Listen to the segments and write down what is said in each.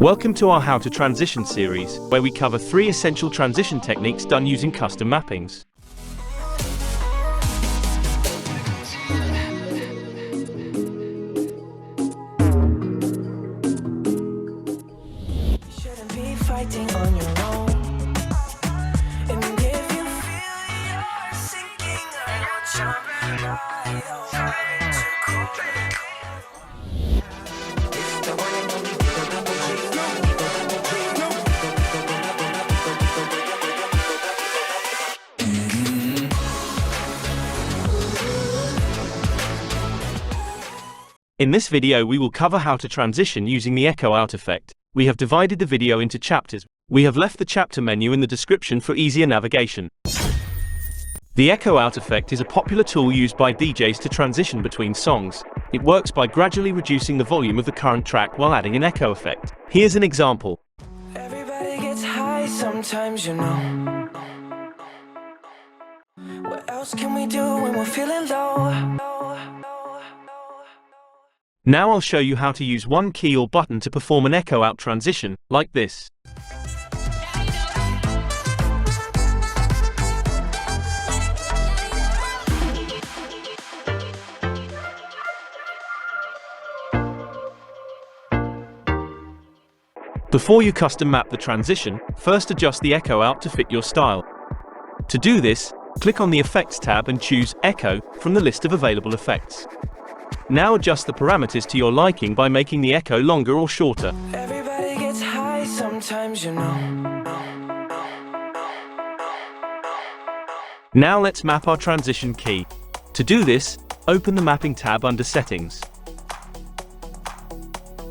Welcome to our How to Transition series, where we cover 3 essential transition techniques done using custom mappings. In this video we will cover how to transition using the echo out effect. We have divided the video into chapters. We have left the chapter menu in the description for easier navigation. The echo out effect is a popular tool used by DJs to transition between songs. It works by gradually reducing the volume of the current track while adding an echo effect. Here's an example. Everybody gets high sometimes, you know. What else can we do when we're feeling low? Now I'll show you how to use one key or button to perform an echo out transition, like this. Before you custom map the transition, first adjust the echo out to fit your style. To do this, click on the Effects tab and choose Echo from the list of available effects. Now adjust the parameters to your liking by making the echo longer or shorter. Everybody gets high sometimes, you know. Now let's map our transition key. To do this, open the Mapping tab under Settings.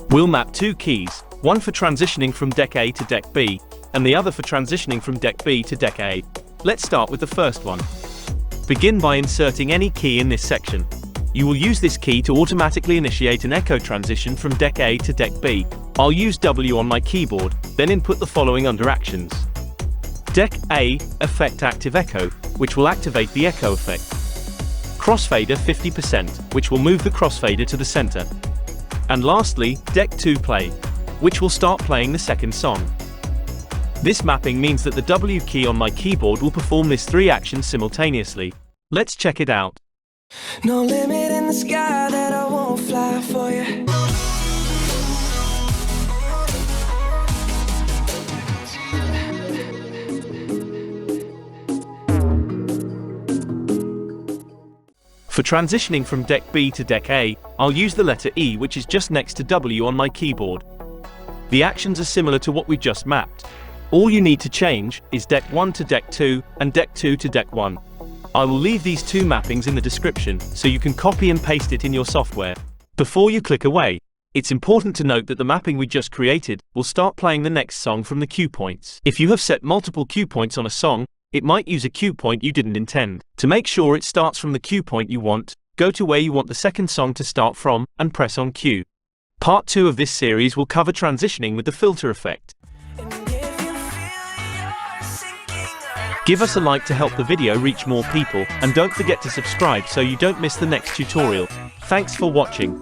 We'll map 2 keys, one for transitioning from deck A to deck B, and the other for transitioning from deck B to deck A. Let's start with the first one. Begin by inserting any key in this section. You will use this key to automatically initiate an echo transition from deck A to deck B. I'll use W on my keyboard, then input the following under Actions. Deck A, Effect Active Echo, which will activate the echo effect. Crossfader 50%, which will move the crossfader to the center. And lastly, Deck 2 Play, which will start playing the second song. This mapping means that the W key on my keyboard will perform these 3 actions simultaneously. Let's check it out. No limit in the sky that I won't fly for you. For transitioning from deck B to deck A, I'll use the letter E, which is just next to W on my keyboard. The actions are similar to what we just mapped. All you need to change is deck 1 to deck 2 and deck 2 to deck 1. I will leave these 2 mappings in the description so you can copy and paste it in your software. Before you click away, it's important to note that the mapping we just created will start playing the next song from the cue points. If you have set multiple cue points on a song, it might use a cue point you didn't intend. To make sure it starts from the cue point you want, go to where you want the second song to start from and press on cue. Part 2 of this series will cover transitioning with the filter effect. Give us a like to help the video reach more people, and don't forget to subscribe so you don't miss the next tutorial. Thanks for watching.